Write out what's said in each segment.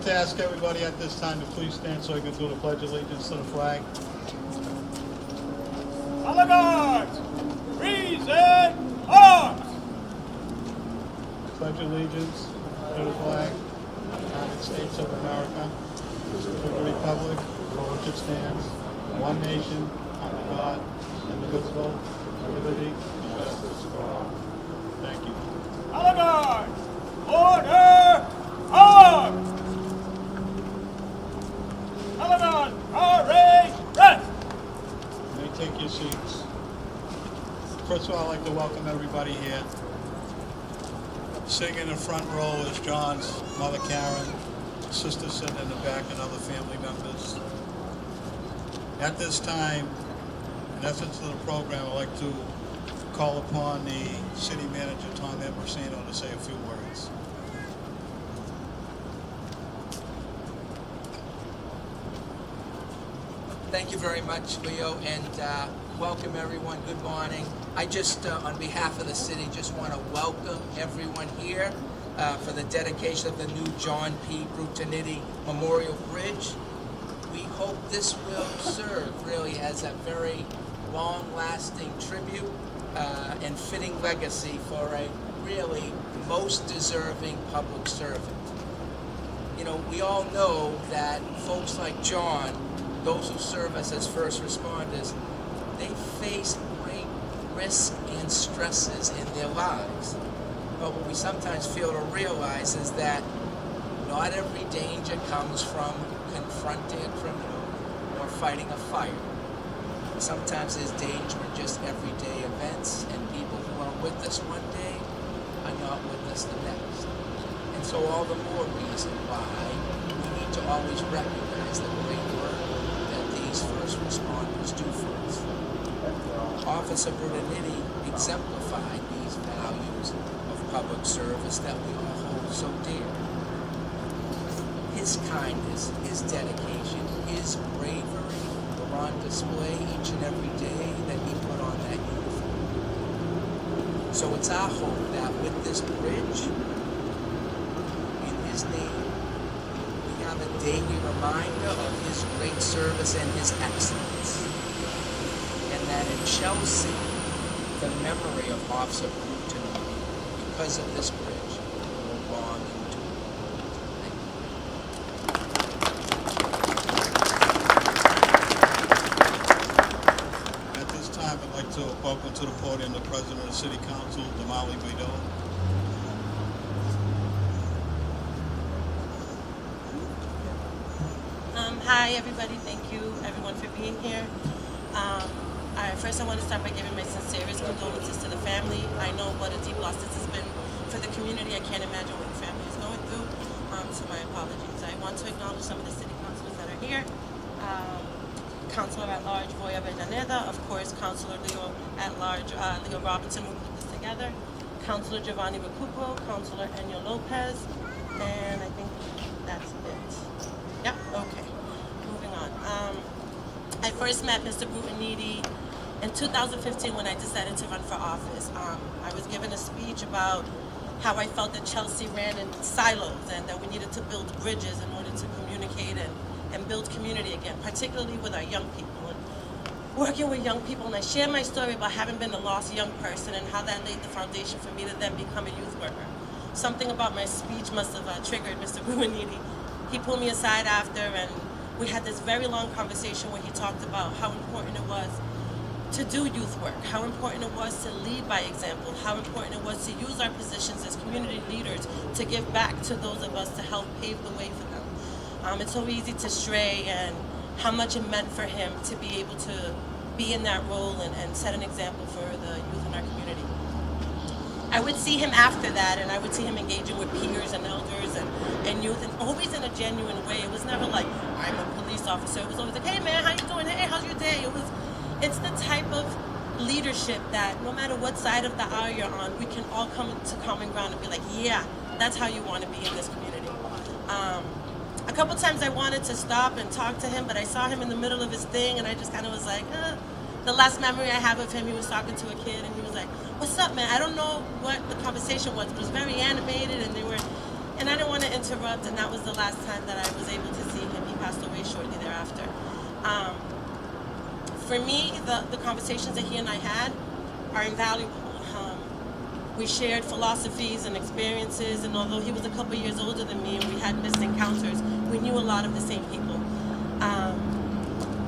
like to ask everybody at this time to please stand so I can do the Pledge of Allegiance to the flag. Honor guards! Reason arms! Pledge allegiance to the flag of the United States of America, to the republic for which it stands, one nation, under God, indivisible, with liberty and justice for all. Thank you. Honor guards! Order! Arms! Honor guards! Parade! Rest! You may take your seats. First of all, I'd like to welcome everybody here. Sitting in the front row is John's mother, Karen, sister sitting in the back, and other family members. At this time, in essence of the program, I'd like to call upon the city manager, Tom Ambrosino, to say a few words. Thank you very much, Leo, and welcome everyone. Good morning. I just, on behalf of the city, just want to welcome everyone here for the dedication of the new John P. Bruttaniti Memorial Bridge. We hope this will serve really as a very long-lasting tribute and fitting legacy for a really most deserving public servant. You know, we all know that folks like John, those who serve us as first responders, they face great risk and stresses in their lives. But what we sometimes fail to realize is that not every danger comes from confronting a criminal or fighting a fire. Sometimes there's danger in just everyday events, and people who are with us one day are not with us the next. And so all the more reason why we need to always recognize the great work that these first responders do for us. Officer Bruttaniti exemplified these values of public service that we all hold so dear. His kindness, his dedication, his bravery were on display each and every day that he put on that uniform. So it's our hope that with this bridge, in his name, we have a daily reminder of his great service and his excellence. And that in Chelsea, the memory of Officer Bruttaniti, because of this bridge, will long endure. Thank you. At this time, I'd like to welcome to the podium the President of the City Council, Damali Guido. Hi, everybody. Thank you, everyone, for being here. First, I want to start by giving my sincerest condolences to the family. I know what a deep loss this has been for the community. I can't imagine what the family is going through, so my apologies. I want to acknowledge some of the city councilors that are here. Councilor at Large, Voya Avellaneda, of course, Councilor Leo at Large, Leo Robinson, who put this together, Councilor Giovanni Recupero, Councilor Enyo Lopez, and I think that's it. Yep, okay. Moving on. I first met Mr. Bruttaniti in 2015 when I decided to run for office. I was given a speech about how I felt that Chelsea ran in silos and that we needed to build bridges in order to communicate and build community again, particularly with our young people. And working with young people, and I share my story about having been a lost young person and how that laid the foundation for me to then become a youth worker. Something about my speech must have triggered Mr. Bruttaniti. He pulled me aside after, and we had this very long conversation where he talked about how important it was to do youth work, how important it was to lead by example, how important it was to use our positions as community leaders to give back to those of us to help pave the way for them. It's so easy to stray, and how much it meant for him to be able to be in that role and set an example for the youth in our community. I would see him after that, and I would see him engaging with peers and elders and youth, and always in a genuine way. It was never like, I'm a police officer. It was always like, hey man, how you doing? Hey, how's your day? It's the type of leadership that no matter what side of the aisle you're on, we can all come to common ground and be like, yeah, that's how you want to be in this community. A couple times I wanted to stop and talk to him, but I saw him in the middle of his thing, and I just kind of was like, The last memory I have of him, he was talking to a kid, and he was like, what's up, man? I don't know what the conversation was, but it was very animated, and And I didn't want to interrupt, and that was the last time that I was able to see him. He passed away shortly thereafter. For me, the conversations that he and I had are invaluable. We shared philosophies and experiences, and although he was a couple years older than me and we had missed encounters, we knew a lot of the same people.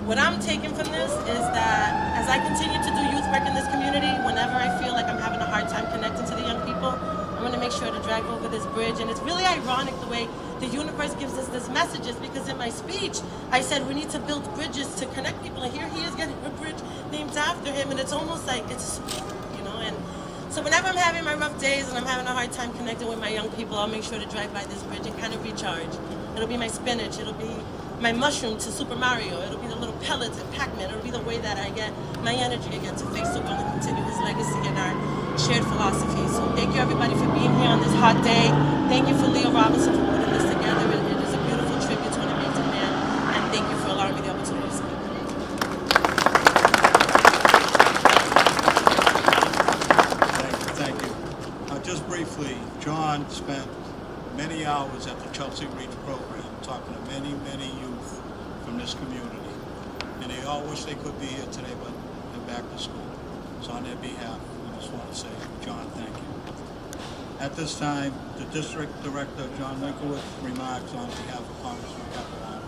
What I'm taking from this is that as I continue to do youth work in this community, whenever I feel like I'm having a hard time connecting to the young people, I'm going to make sure to drive over this bridge. And it's really ironic the way the universe gives us these messages, because in my speech, I said we need to build bridges to connect people, and here he is getting a bridge named after him, and it's almost like it's a sport, you know? And so whenever I'm having my rough days and I'm having a hard time connecting with my young people, I'll make sure to drive by this bridge and kind of recharge. It'll be my spinach, it'll be my mushroom to Super Mario, it'll be the little pellets at Pac-Man, it'll be the way that I get my energy again to face the world and continue his legacy and our shared philosophy. So thank you everybody for being here on this hot day. Thank you for Leo Robinson for putting this together. It is a beautiful tribute to an amazing man, and thank you for allowing me the opportunity to speak. Thank you. Just briefly, John spent many hours at the Chelsea Reach program talking to many, many youth from this community. And they all wish they could be here today, but they're back to school. So on their behalf, I just want to say, John, thank you. At this time, the District Director, John Minkowitz, remarks on behalf of Congressman Capilano.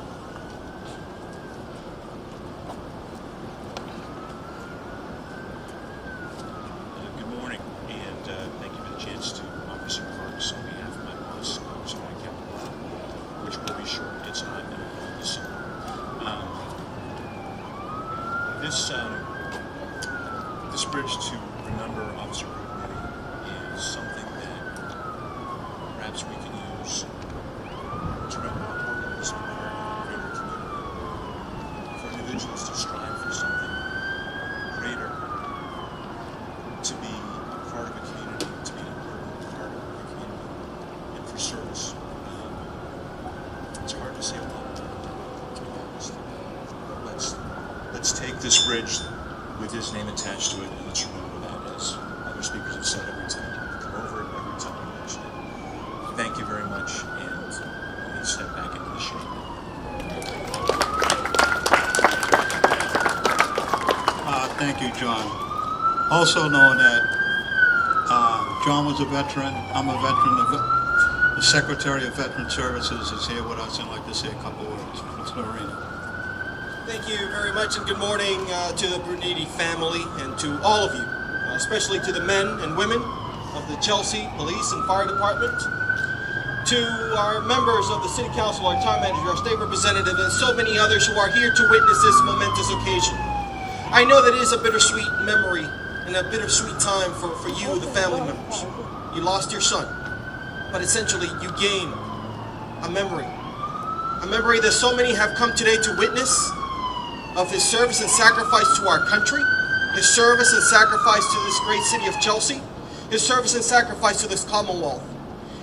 Good morning, and thank you for the chance to offer some remarks on behalf of my boss, Congressman Capilano, which will be short. It's not going to hold this. This bridge to remember Officer Bruttaniti is something that perhaps we can use to wrap our programs in our greater community. For individuals to strive for something greater, to be a part of a community, to be an important part of a community, and for service. It's hard to say a lot, to be honest. But let's take this bridge with his name attached to it, and let's remember that, as other speakers have said every time. Come over it every time we mention it. Thank you very much, and let me step back into the shade. Thank you, John. Also knowing that John was a veteran, I'm a veteran, the Secretary of Veteran Services is here with us, and I'd like to say a couple words. Mr. Arena. Thank you very much, and good morning to the Bruttaniti family and to all of you, especially to the men and women of the Chelsea Police and Fire Department, to our members of the City Council, our town manager, our state representative, and so many others who are here to witness this momentous occasion. I know that it is a bittersweet memory and a bittersweet time for you, the family members. You lost your son, but essentially you gain a memory that so many have come today to witness, of his service and sacrifice to our country, his service and sacrifice to this great city of Chelsea, his service and sacrifice to this Commonwealth.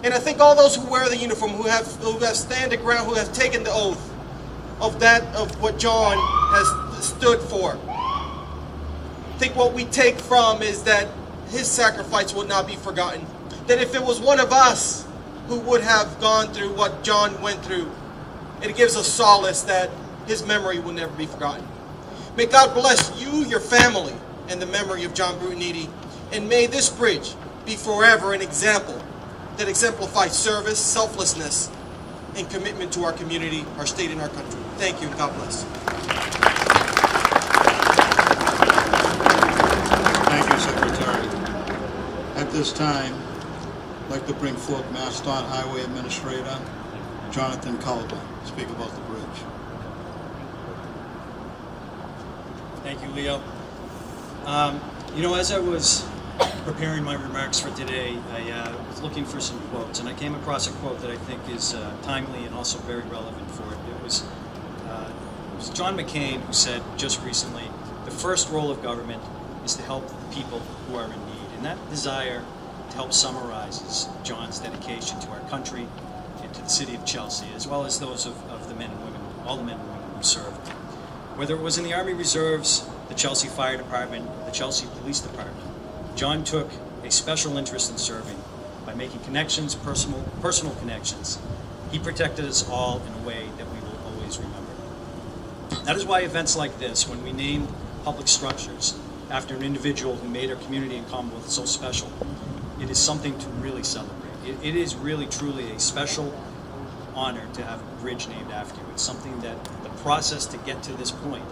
And I think all those who wear the uniform, who have stand the ground, who have taken the oath of what John has stood for. I think what we take from is that his sacrifice will not be forgotten. That if it was one of us who would have gone through what John went through, it gives us solace that his memory will never be forgotten. May God bless you, your family, and the memory of John Bruttaniti. And may this bridge be forever an example that exemplifies service, selflessness, and commitment to our community, our state, and our country. Thank you, and God bless. Thank you, Secretary. At this time, I'd like to bring forth MassDOT Highway Administrator Jonathan Culver to speak about the bridge. Thank you, Leo. As I was preparing my remarks for today, I was looking for some quotes, and I came across a quote that I think is timely and also very relevant for it. It was John McCain who said just recently, the first role of government is to help the people who are in need. And that desire to help summarizes John's dedication to our country and to the city of Chelsea, as well as those of the men and women, all the men and women who served. Whether it was in the Army Reserves, the Chelsea Fire Department, the Chelsea Police Department, John took a special interest in serving by by making connections, personal connections. He protected us all in a way that we will always remember. That is why events like this, when we name public structures after an individual who made our community and Commonwealth so special, it is something to really celebrate. It is really, truly a special honor to have a bridge named after you. It's something that the process to get to this point,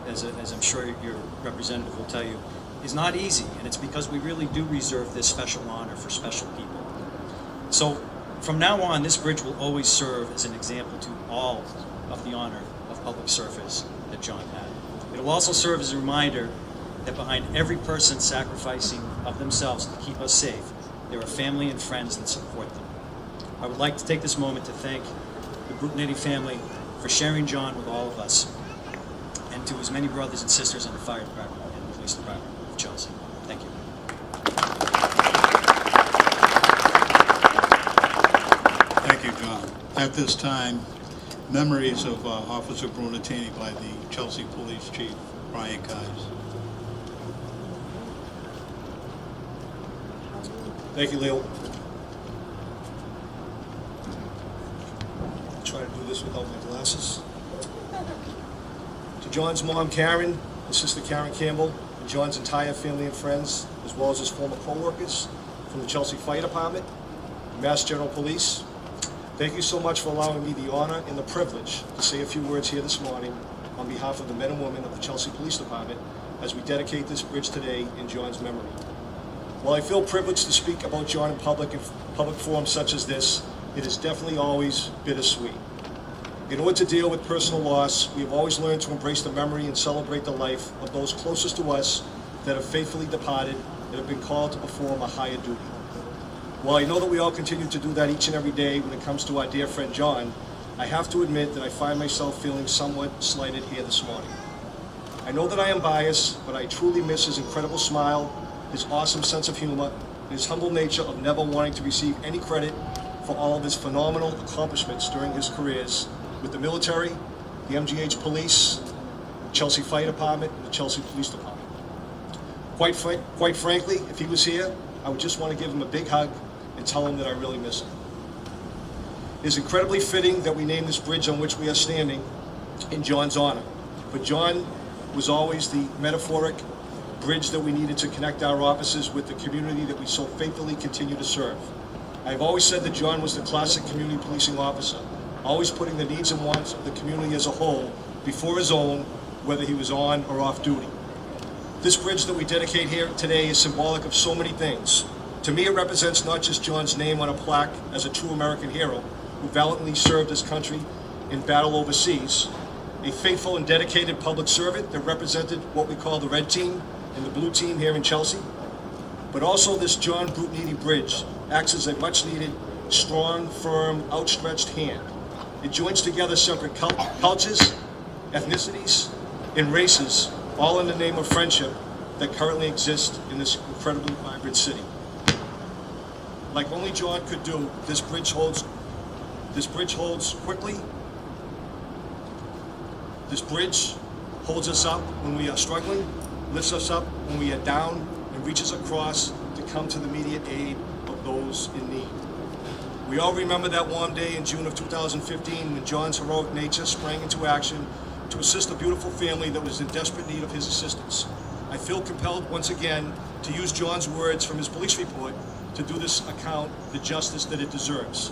as I'm sure your representative will tell you, is not easy, and it's because we really do reserve this special honor for special people. So from now on, this bridge will always serve as an example to all of the honor of public service that John had. It will also serve as a reminder that behind every person sacrificing of themselves to keep us safe, there are family and friends that support them. I would like to take this moment to thank the Bruttaniti family for sharing John with all of us, and to his many brothers and sisters in the fire department and the police department of Chelsea. Thank you. Thank you, John. At this time, memories of Officer Bruttaniti by the Chelsea Police Chief, Brian Keyes. Thank you, Leo. I'll try to do this without my glasses. To John's mom, Karen, his sister Karen Campbell, and John's entire family and friends, as well as his former co-workers from the Chelsea Fire Department, Mass General Police, thank you so much for allowing me the honor and the privilege to say a few words here this morning on behalf of the men and women of the Chelsea Police Department as we dedicate this bridge today in John's memory. While I feel privileged to speak about John in public forums such as this, it is definitely always bittersweet. In order to deal with personal loss, we have always learned to embrace the memory and celebrate the life of those closest to us that have faithfully departed and have been called to perform a higher duty. While I know that we all continue to do that each and every day when it comes to our dear friend John, I have to admit that I find myself feeling somewhat slighted here this morning. I know that I am biased, but I truly miss his incredible smile, his awesome sense of humor, and his humble nature of never wanting to receive any credit for all of his phenomenal accomplishments during his careers with the military, the MGH Police, the Chelsea Fire Department, and the Chelsea Police Department. Quite frankly, if he was here, I would just want to give him a big hug and tell him that I really miss him. It is incredibly fitting that we name this bridge on which we are standing in John's honor. But John was always the metaphoric bridge that we needed to connect our offices with the community that we so faithfully continue to serve. I've always said that John was the classic community policing officer, always putting the needs and wants of the community as a whole before his own, whether he was on or off duty. This bridge that we dedicate here today is symbolic of so many things. To me, it represents not just John's name on a plaque as a true American hero who valiantly served his country in battle overseas, a faithful and dedicated public servant that represented what we call the red team and the blue team here in Chelsea, but also this John Bruttaniti Bridge acts as a much-needed, strong, firm, outstretched hand. It joins together separate cultures, ethnicities, and races, all in the name of friendship that currently exists in this incredibly vibrant city. Like only John could do, this bridge holds quickly. This bridge holds us up when we are struggling, lifts us up when we are down, and reaches across to come to the immediate aid of those in need. We all remember that warm day in June of 2015 when John's heroic nature sprang into action to assist a beautiful family that was in desperate need of his assistance. I feel compelled once again to use John's words from his police report to do this account the justice that it deserves.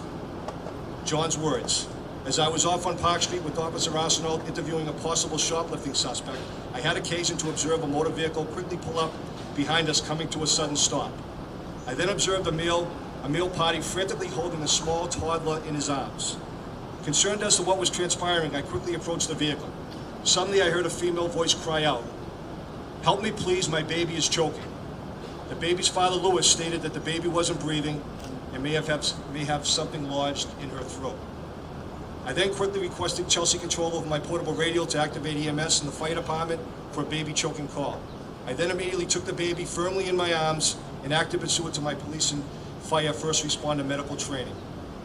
John's words: as I was off on Park Street with Officer Arsenault interviewing a possible shoplifting suspect, I had occasion to observe a motor vehicle quickly pull up behind us, coming to a sudden stop. I then observed a meal party frantically holding a small toddler in his arms. Concerned as to what was transpiring, I quickly approached the vehicle. Suddenly I heard a female voice cry out, "Help me please, my baby is choking." The baby's father, Lewis, stated that the baby wasn't breathing and may have something lodged in her throat. I then quickly requested Chelsea control over my portable radio to activate EMS and the fire department for a baby choking call. I then immediately took the baby firmly in my arms and acted pursuant to my police and fire first responder medical training.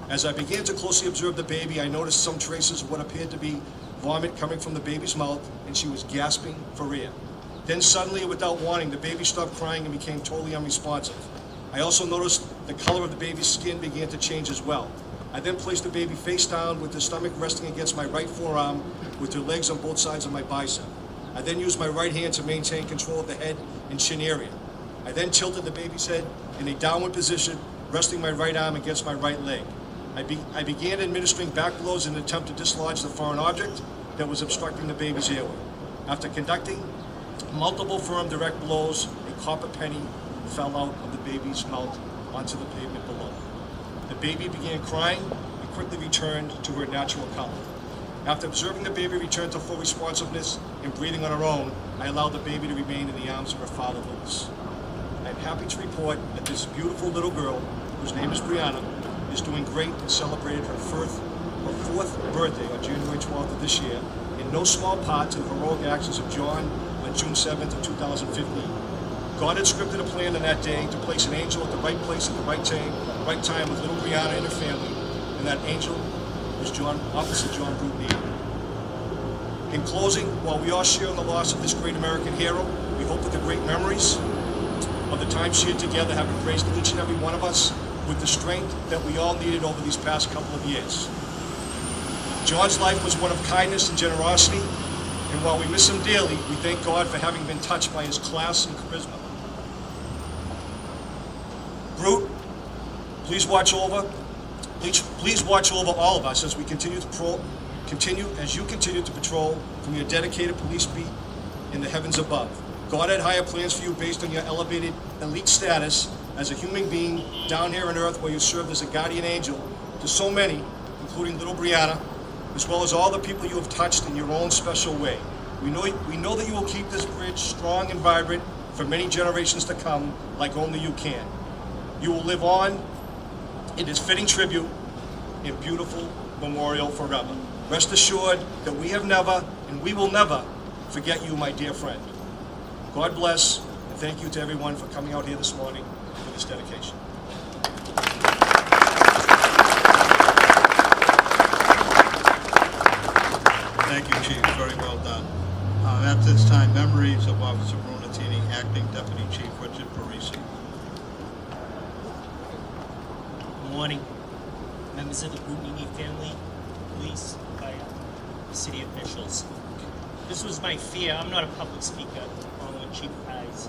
As I began to closely observe the baby, I noticed some traces of what appeared to be vomit coming from the baby's mouth, and she was gasping for air. Then suddenly, without warning, the baby stopped crying and became totally unresponsive. I also noticed the color of the baby's skin began to change as well. I then placed the baby face down with the stomach resting against my right forearm with her legs on both sides of my bicep. I then used my right hand to maintain control of the head and chin area. I then tilted the baby's head in a downward position, resting my right arm against my right leg. I began administering back blows in an attempt to dislodge the foreign object that was obstructing the baby's airway. After conducting multiple firm direct blows, a copper penny fell out of the baby's mouth onto the pavement below. The baby began crying and quickly returned to her natural color. After observing the baby return to full responsiveness and breathing on her own, I allowed the baby to remain in the arms of her father, Louis. I am happy to report that this beautiful little girl, whose name is Brianna, is doing great and celebrated her fourth birthday on January 12th of this year, in no small part to the heroic actions of John on June 7th of 2015. God had scripted a plan on that day to place an angel at the right place at the right time with little Brianna and her family, and that angel was Officer John Bruttaniti. In closing, while we all share in the loss of this great American hero, we hope that the great memories of the time shared together have embraced each and every one of us with the strength that we all needed over these past couple of years. John's life was one of kindness and generosity, and while we miss him dearly, we thank God for having been touched by his class and charisma. Brute, please watch over all of us as we continue to patrol from your dedicated police beat in the heavens above. God had higher plans for you based on your elevated elite status as a human being down here on earth, where you served as a guardian angel to so many, including little Brianna, as well as all the people you have touched in your own special way. We know that you will keep this bridge strong and vibrant for many generations to come, like only you can. You will live on in this fitting tribute and beautiful memorial forever. Rest assured that we have never, and we will never, forget you, my dear friend. God bless, and thank you to everyone for coming out here this morning for this dedication. Thank you, Chief. Very well done. At this time, memories of Officer Bruttaniti, Acting Deputy Chief Richard Parisi. Good morning, members of the Bruttaniti family, police, fire, city officials. This was my fear. I'm not a public speaker, following Chief Pies.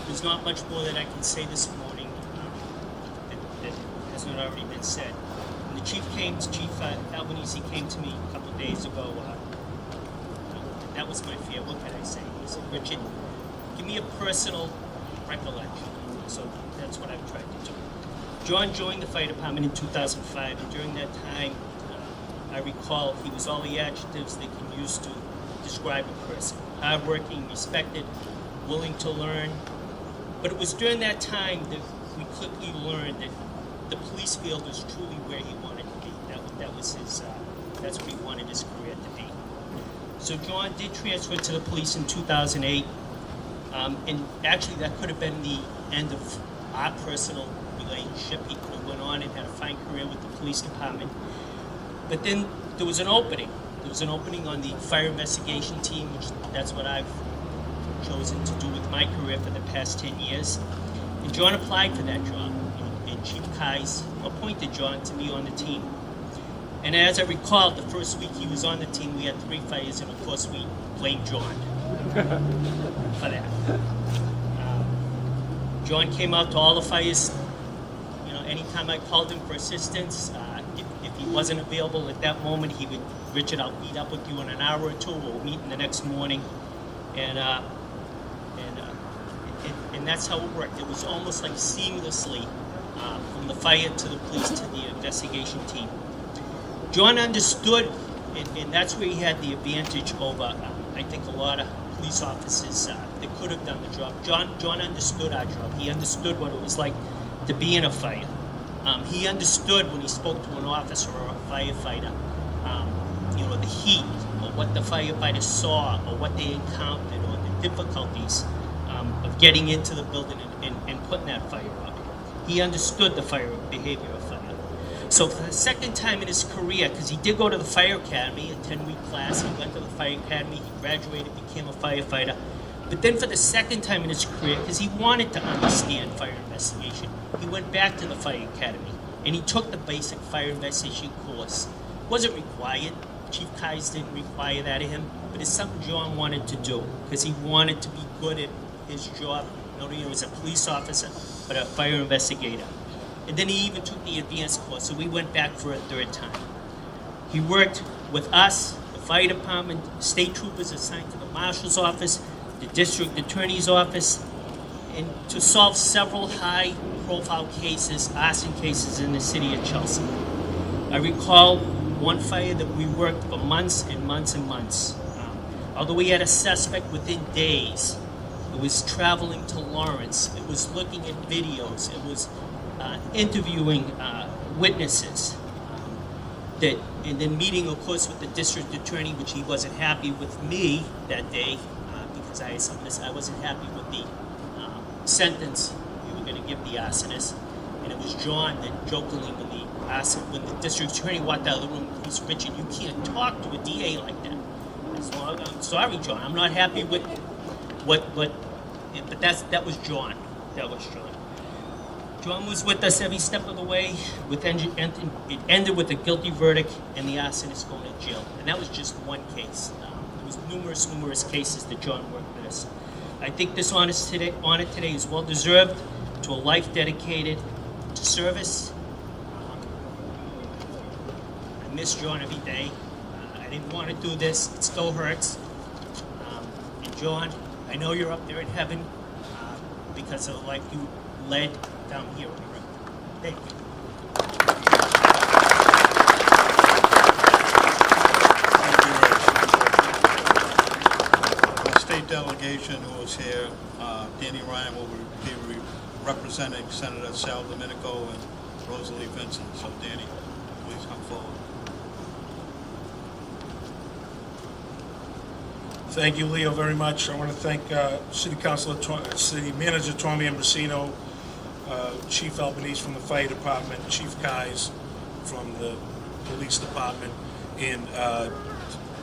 There's not much more that I can say this morning that hasn't already been said. When the Chief Albanese came to me a couple of days ago, that was my fear. What can I say? He said, Richard, give me a personal recollection. So that's what I've tried to do. John joined the fire department in 2005, and during that time, I recall he was all the adjectives they can use to describe a person. Hardworking, respected, willing to learn. But it was during that time that we quickly learned that the police field was truly where he wanted to be. That was his, that's what he wanted his career to be. So John did transfer to the police in 2008, and actually that could have been the end of our personal relationship. He could have went on and had a fine career with the police department. But then there was an opening. There was an opening on the fire investigation team, which that's what I've chosen to do with my career for the past 10 years. And John applied for that job, and Chief Kais appointed John to be on the team. And as I recall, the first week he was on the team, we had 3 fires, and of course we blamed John for that. John came out to all the fires. Anytime I called him for assistance, if he wasn't available at that moment, he would, Richard, I'll meet up with you in an hour or two. We'll meet in the next morning, and that's how it worked. It was almost like seamlessly from the fire to the police to the investigation team. John understood, and that's where he had the advantage over, I think, a lot of police officers that could have done the job. John understood our job. He understood what it was like to be in a fire. He understood when he spoke to an officer or a firefighter, the heat, or what the firefighters saw, or what they encountered, or the difficulties of getting into the building and putting that fire out. He understood the behavior of fire. So for the second time in his career, because he did go to the fire academy, a 10-week class, he went to the fire academy, he graduated, became a firefighter. But then for the second time in his career, because he wanted to understand fire investigation, he went back to the fire academy and he took the basic fire investigation course. It wasn't required. Chief Kais didn't require that of him, but it's something John wanted to do because he wanted to be good at his job. Not only was a police officer, but a fire investigator. And then he even took the advanced course, so we went back for a third time. He worked with us, the fire department, state troopers assigned to the marshal's office, the district attorney's office, and to solve several high-profile cases, arson cases in the city of Chelsea. I recall one fire that we worked for months and months and months. Although we had a suspect within days, it was traveling to Lawrence, it was looking at videos, it was interviewing witnesses, and then meeting, of course, with the district attorney, which he wasn't happy with me that day, because I wasn't happy with the sentence we were going to give the arsonist. And it was John that jokingly, when the district attorney walked out of the room, he's Richard, you can't talk to a DA like that. I said, well, I'm sorry, John, I'm not happy with but that was John. That was John. John was with us every step of the way. It ended with a guilty verdict and the arsonist going to jail. And that was just one case. There was numerous cases that John worked with us. I think this honor today is well deserved to a life dedicated to service. I miss John every day. I didn't want to do this. It still hurts. And John, I know you're up there in heaven because of the life you led down here on the road. Thank you. The state delegation who was here, Danny Ryan will be representing Senator Sal Domenico and Rosalie Vincent. So Danny, please come forward. Thank you, Leo, very much. I want to thank City Manager Tommy Ambrosino, Chief Albanese from the Fire Department, Chief Kais from the Police Department, and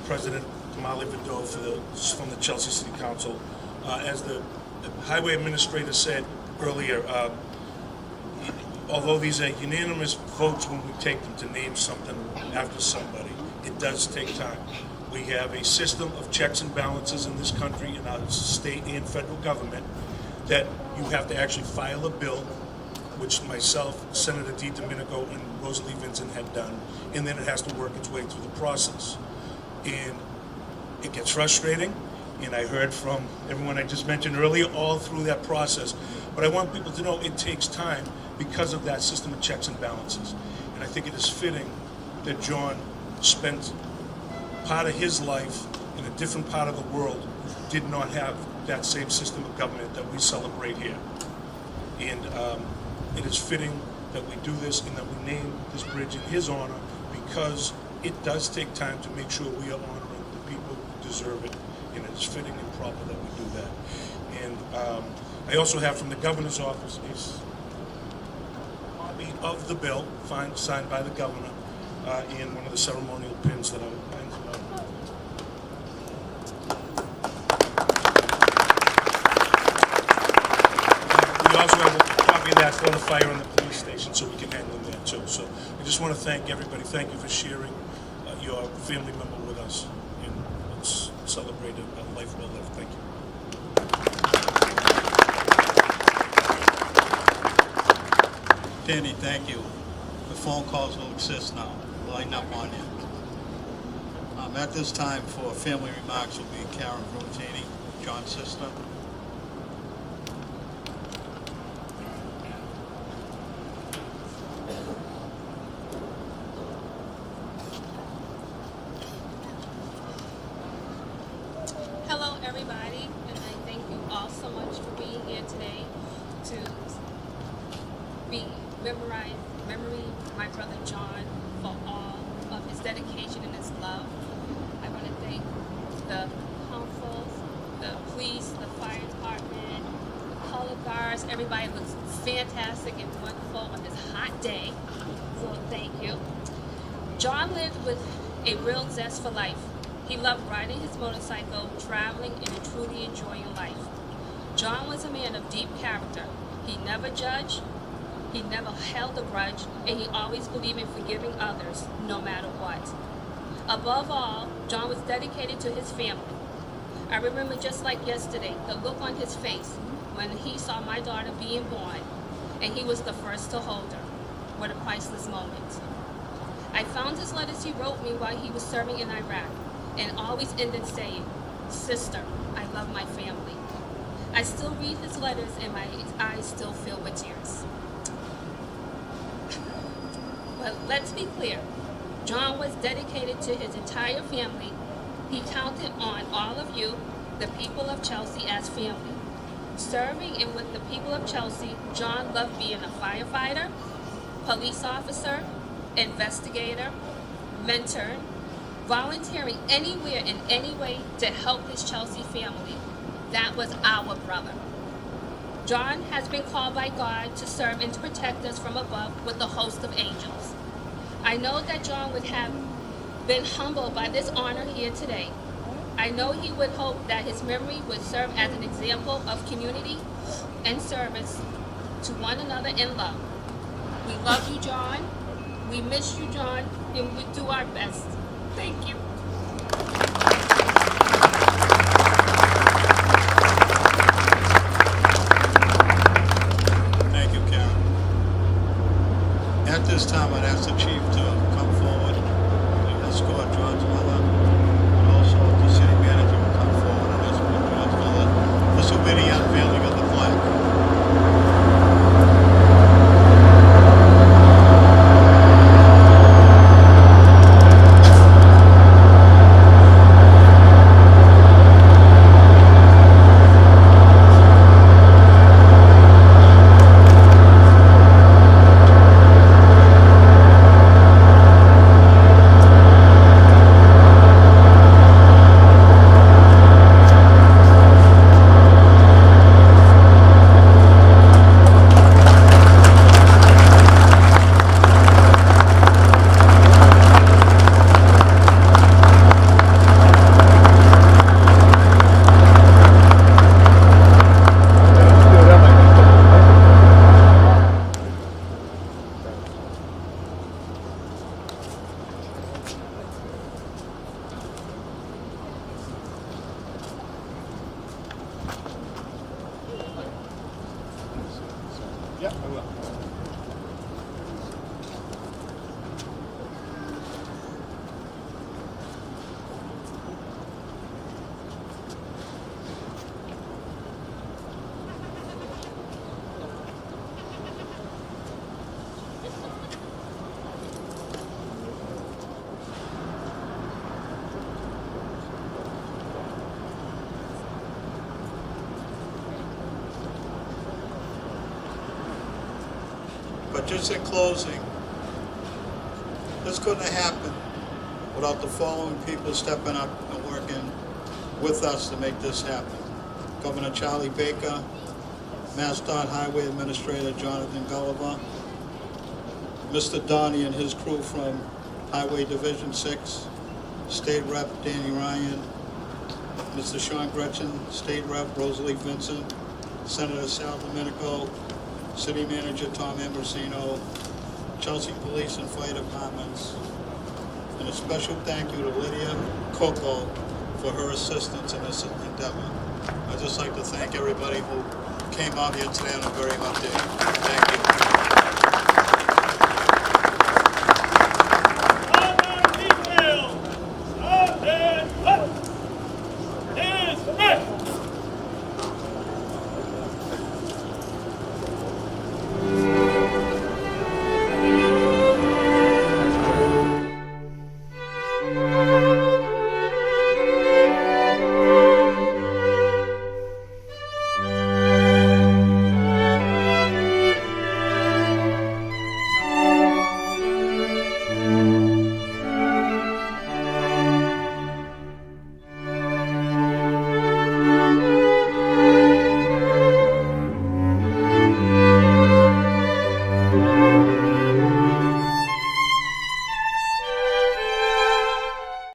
President Kamali Vidal from the Chelsea City Council. As the Highway Administrator said earlier, although these are unanimous votes when we take them to name something after somebody, it does take time. We have a system of checks and balances in this country, in our state and federal government, that you have to actually file a bill, which myself, Senator Domenico, and Rosalie Vincent had done, and then it has to work its way through the process. And it gets frustrating, and I heard from everyone I just mentioned earlier all through that process. But I want people to know it takes time because of that system of checks and balances. And I think it is fitting that John spent part of his life in a different part of the world who did not have that same system of government that we celebrate here. And it is fitting that we do this and that we name this bridge in his honor, because it does take time to make sure we are honoring the people who deserve it, and it is fitting and proper that we do that. And I also have from the governor's office a copy of the bill signed by the governor and one of the ceremonial pins that I would mind to know. We also have a copy of that for the fire and the police station, so we can handle them there too. So I just want to thank everybody. Thank you for sharing your family member with us, and let's celebrate a life well lived. Thank you. Danny, thank you. The phone calls will exist now. Line up on you. At this time, for family remarks, will be Karen Bruttaniti, John's sister. Hello, everybody, and I thank you all so much for being here today to memory my brother John for all of his dedication and his love. I want to thank the councils, the police, the fire department, the color guards. Everybody looks fantastic and wonderful on this hot day, so thank you. John lived with a real zest for life. He loved riding his motorcycle, traveling, and truly enjoying life. John was a man of deep character. He never judged, he never held a grudge, and he always believed in forgiving others, no matter what. Above all, John was dedicated to his family. I remember just like yesterday, the look on his face when he saw my daughter being born, and he was the first to hold her. What a priceless moment. I found his letters he wrote me while he was serving in Iraq, and always ended saying, "Sister, I love my family." I still read his letters and my eyes still fill with tears. But let's be clear, John was dedicated to his entire family. He counted on all of you, the people of Chelsea, as family. Serving and with the people of Chelsea, John loved being a firefighter, police officer, investigator, mentor, volunteering anywhere in any way to help his Chelsea family. That was our brother. John has been called by God to serve and to protect us from above with a host of angels. I know that John would have been humbled by this honor here today. I know he would hope that his memory would serve as an example of community and service to one another in love. We love you, John. We miss you, John, and we do our best. Thank you. Thank you, Karen. At this time, I'd ask the chief to come forward and escort John's mother, and also the city manager will come forward and escort John's mother. This will be the unveiling of the plaque. Yeah, I will. But just in closing, this couldn't have happened without the following people stepping up and working with us to make this happen. Governor Charlie Baker, MassDOT Highway Administrator Jonathan Gulliver, Mr. Donnie and his crew from Highway Division 6, State Rep Danny Ryan, Mr. Sean Gretchen, State Rep Rosalie Vincent, Senator Sal Domenico, City Manager Tom Ambrosino, Chelsea Police and Fire Departments, and a special thank you to Lydia Coco for her assistance in this endeavor. I'd just like to thank everybody who came out here today on a very hot day. Thank you.